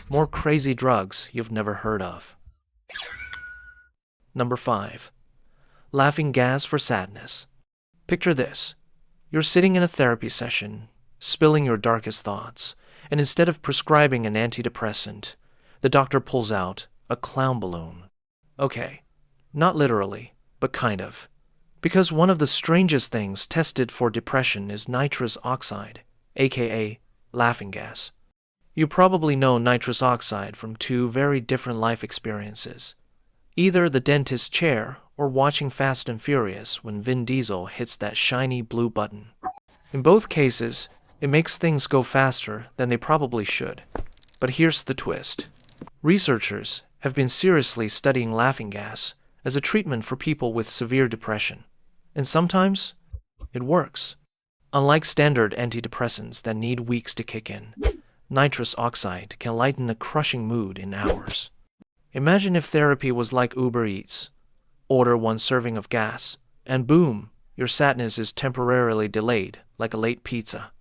More crazy drugs you've never heard of. Number 5. Laughing gas for sadness. Picture this. You're sitting in a therapy session, spilling your darkest thoughts, and instead of prescribing an antidepressant, the doctor pulls out a clown balloon. Okay, not literally, but kind of. Because one of the strangest things tested for depression is nitrous oxide, aka laughing gas. You probably know nitrous oxide from two very different life experiences. Either the dentist's chair or watching Fast and Furious when Vin Diesel hits that shiny blue button. In both cases, it makes things go faster than they probably should. But here's the twist. Researchers have been seriously studying laughing gas as a treatment for people with severe depression. And sometimes, it works. Unlike standard antidepressants that need weeks to kick in, nitrous oxide can lighten a crushing mood in hours. Imagine if therapy was like Uber Eats. Order one serving of gas, and boom, your sadness is temporarily delayed, like a late pizza.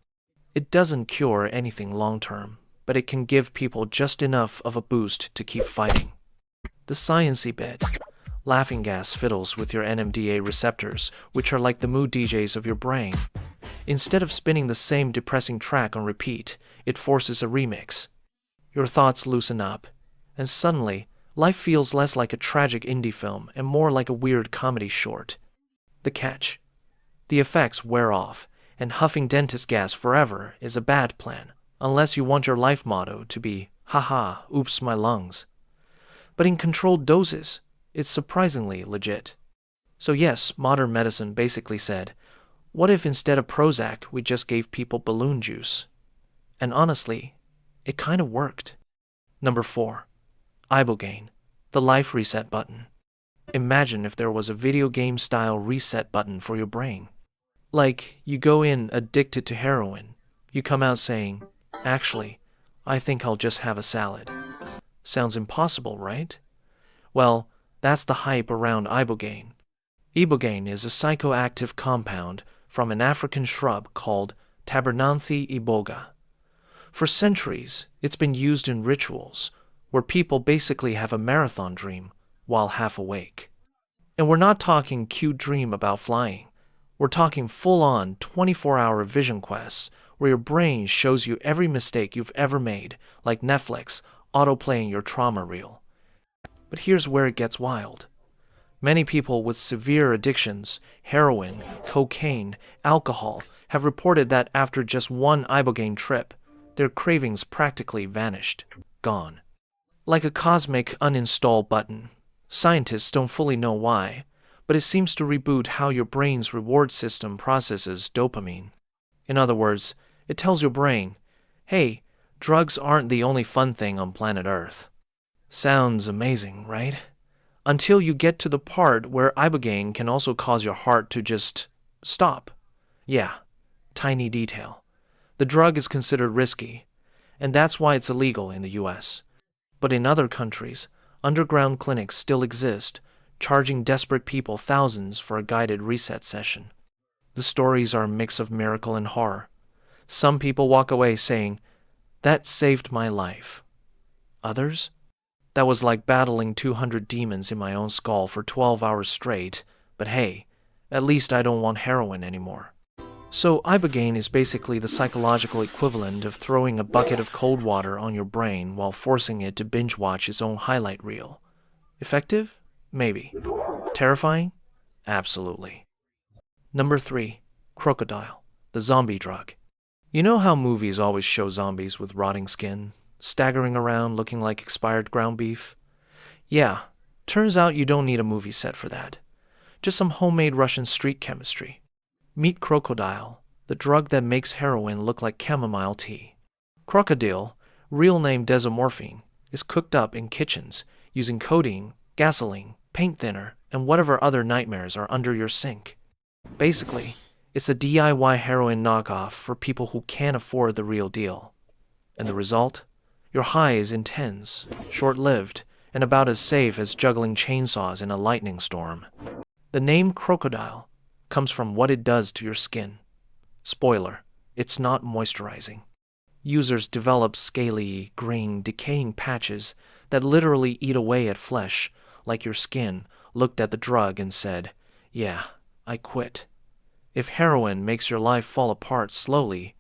It doesn't cure anything long-term, but it can give people just enough of a boost to keep fighting. The sciencey bit. Laughing gas fiddles with your NMDA receptors, which are like the mood DJs of your brain. Instead of spinning the same depressing track on repeat, it forces a remix. Your thoughts loosen up, and suddenly, life feels less like a tragic indie film and more like a weird comedy short. The catch. The effects wear off, and huffing dentist gas forever is a bad plan, unless you want your life motto to be, haha, oops my lungs. But in controlled doses, it's surprisingly legit. So yes, modern medicine basically said, what if instead of Prozac we just gave people balloon juice? And honestly, it kind of worked. Number 4. Ibogaine, the life reset button. Imagine if there was a video game style reset button for your brain. Like, you go in addicted to heroin, you come out saying, actually, I think I'll just have a salad. Sounds impossible, right? Well, that's the hype around Ibogaine. Ibogaine is a psychoactive compound from an African shrub called Tabernanthe iboga. For centuries, it's been used in rituals, where people basically have a marathon dream while half awake. And we're not talking cute dream about flying. We're talking full-on 24-hour vision quests where your brain shows you every mistake you've ever made, like Netflix autoplaying your trauma reel. But here's where it gets wild. Many people with severe addictions, heroin, cocaine, alcohol, have reported that after just one Ibogaine trip, their cravings practically vanished, gone. Like a cosmic uninstall button. Scientists don't fully know why, but it seems to reboot how your brain's reward system processes dopamine. In other words, it tells your brain, hey, drugs aren't the only fun thing on planet Earth. Sounds amazing, right? Until you get to the part where Ibogaine can also cause your heart to just stop. Yeah, tiny detail. The drug is considered risky, and that's why it's illegal in the US. But in other countries, underground clinics still exist, charging desperate people thousands for a guided reset session. The stories are a mix of miracle and horror. Some people walk away saying, that saved my life. Others? That was like battling 200 demons in my own skull for 12 hours straight, but hey, at least I don't want heroin anymore. So Ibogaine is basically the psychological equivalent of throwing a bucket of cold water on your brain while forcing it to binge-watch its own highlight reel. Effective? Maybe. Terrifying? Absolutely. Number 3. Krokodil, the zombie drug. You know how movies always show zombies with rotting skin, staggering around looking like expired ground beef? Yeah, turns out you don't need a movie set for that. Just some homemade Russian street chemistry. Meet Krokodil, the drug that makes heroin look like chamomile tea. Krokodil, real name desomorphine, is cooked up in kitchens using codeine, gasoline, paint thinner, and whatever other nightmares are under your sink. Basically, it's a DIY heroin knockoff for people who can't afford the real deal. And the result? Your high is intense, short-lived, and about as safe as juggling chainsaws in a lightning storm. The name Krokodil comes from what it does to your skin. Spoiler, it's not moisturizing. Users develop scaly, green, decaying patches that literally eat away at flesh, like your skin looked at the drug and said, "Yeah, I quit." If heroin makes your life fall apart slowly,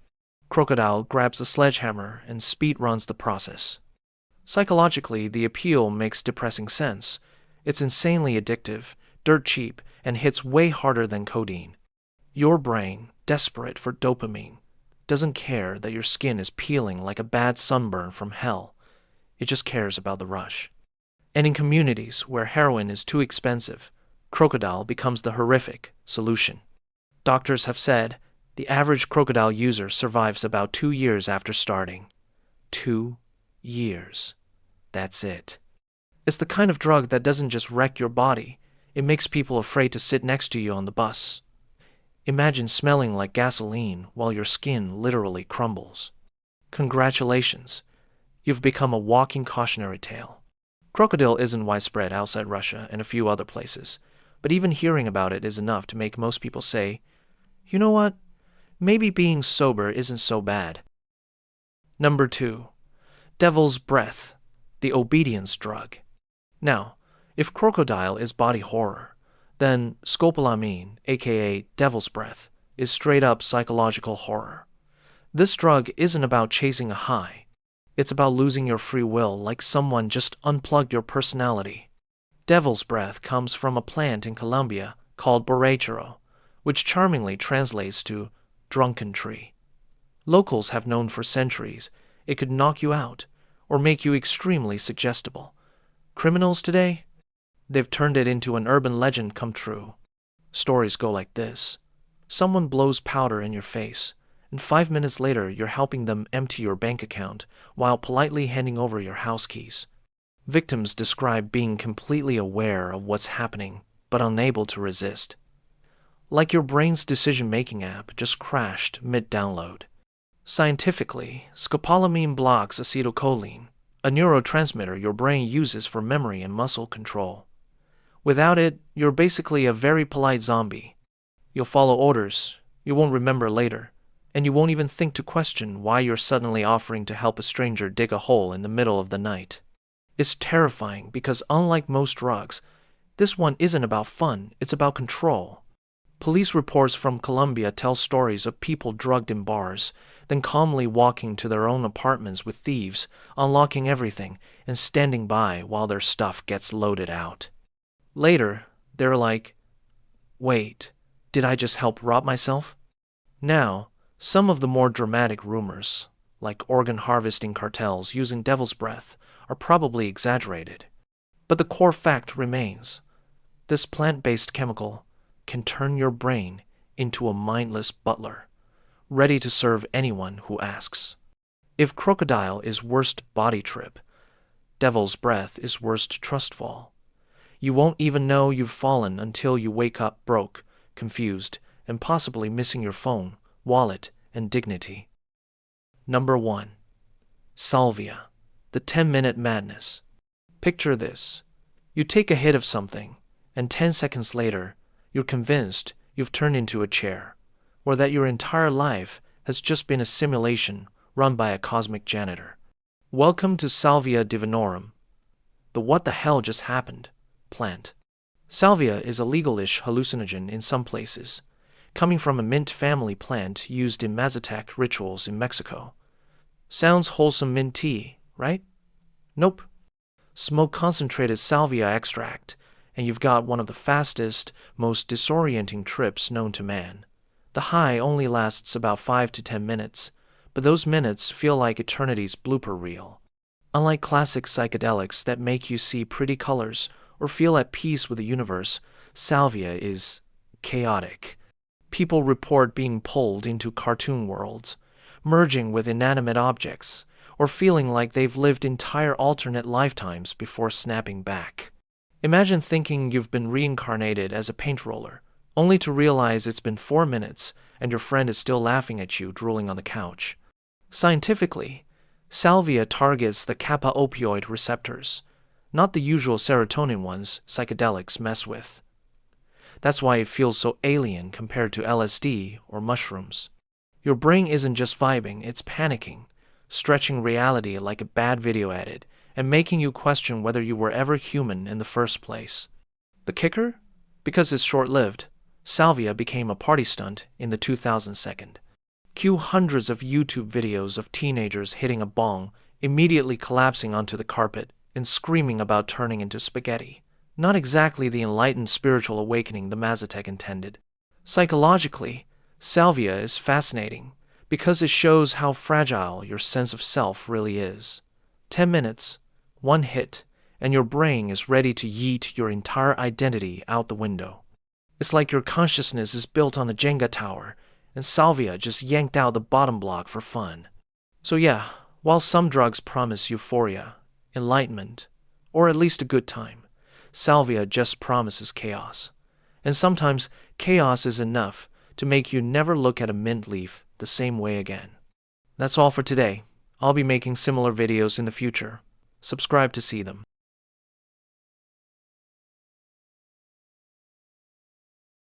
Krokodil grabs a sledgehammer and speed runs the process. Psychologically, the appeal makes depressing sense. It's insanely addictive, dirt cheap, and hits way harder than codeine. Your brain, desperate for dopamine, doesn't care that your skin is peeling like a bad sunburn from hell. It just cares about the rush. And in communities where heroin is too expensive, Krokodil becomes the horrific solution. Doctors have said the average Krokodil user survives about 2 years after starting. 2 years. That's it. It's the kind of drug that doesn't just wreck your body, it makes people afraid to sit next to you on the bus. Imagine smelling like gasoline while your skin literally crumbles. Congratulations, you've become a walking cautionary tale. Krokodil isn't widespread outside Russia and a few other places, but even hearing about it is enough to make most people say, "You know what? Maybe being sober isn't so bad." Number 2. Devil's breath, the obedience drug. Now, if Krokodil is body horror, then scopolamine, aka devil's breath, is straight-up psychological horror. This drug isn't about chasing a high. It's about losing your free will like someone just unplugged your personality. Devil's breath comes from a plant in Colombia called borrachero, which charmingly translates to drunken tree. Locals have known for centuries it could knock you out or make you extremely suggestible. Criminals today? They've turned it into an urban legend come true. Stories go like this. Someone blows powder in your face, and 5 minutes later you're helping them empty your bank account while politely handing over your house keys. Victims describe being completely aware of what's happening, but unable to resist. Like your brain's decision-making app just crashed mid-download. Scientifically, scopolamine blocks acetylcholine, a neurotransmitter your brain uses for memory and muscle control. Without it, you're basically a very polite zombie. You'll follow orders, you won't remember later, and you won't even think to question why you're suddenly offering to help a stranger dig a hole in the middle of the night. It's terrifying because unlike most drugs, this one isn't about fun, it's about control. Police reports from Colombia tell stories of people drugged in bars, then calmly walking to their own apartments with thieves, unlocking everything, and standing by while their stuff gets loaded out. Later, they're like, "Wait, did I just help rob myself?" Now, some of the more dramatic rumors, like organ harvesting cartels using devil's breath, are probably exaggerated. But the core fact remains. This plant-based chemical can turn your brain into a mindless butler, ready to serve anyone who asks. If Krokodil is worst body trip, devil's breath is worst trust fall. You won't even know you've fallen until you wake up broke, confused, and possibly missing your phone, wallet, and dignity. Number 1. Salvia, the 10-minute madness. Picture this. You take a hit of something, and 10 seconds later, you're convinced you've turned into a chair, or that your entire life has just been a simulation run by a cosmic janitor. Welcome to Salvia divinorum, the what the hell just happened plant. Salvia is a legal-ish hallucinogen in some places, coming from a mint family plant used in Mazatec rituals in Mexico. Sounds wholesome mint tea, right? Nope. Smoke concentrated salvia extract, and you've got one of the fastest, most disorienting trips known to man. The high only lasts about 5 to 10 minutes, but those minutes feel like eternity's blooper reel. Unlike classic psychedelics that make you see pretty colors or feel at peace with the universe, salvia is chaotic. People report being pulled into cartoon worlds, merging with inanimate objects, or feeling like they've lived entire alternate lifetimes before snapping back. Imagine thinking you've been reincarnated as a paint roller, only to realize it's been 4 minutes and your friend is still laughing at you drooling on the couch. Scientifically, salvia targets the kappa opioid receptors, not the usual serotonin ones psychedelics mess with. That's why it feels so alien compared to LSD or mushrooms. Your brain isn't just vibing, it's panicking, stretching reality like a bad video edit, and making you question whether you were ever human in the first place. The kicker? Because it's short-lived, Salvia became a party stunt in the 2002. Cue hundreds of YouTube videos of teenagers hitting a bong, immediately collapsing onto the carpet, and screaming about turning into spaghetti. Not exactly the enlightened spiritual awakening the Mazatec intended. Psychologically, Salvia is fascinating because it shows how fragile your sense of self really is. 10 minutes, one hit, and your brain is ready to yeet your entire identity out the window. It's like your consciousness is built on a Jenga tower, and Salvia just yanked out the bottom block for fun. So yeah, while some drugs promise euphoria, enlightenment, or at least a good time, Salvia just promises chaos. And sometimes chaos is enough to make you never look at a mint leaf the same way again. That's all for today. I'll be making similar videos in the future. Subscribe to see them.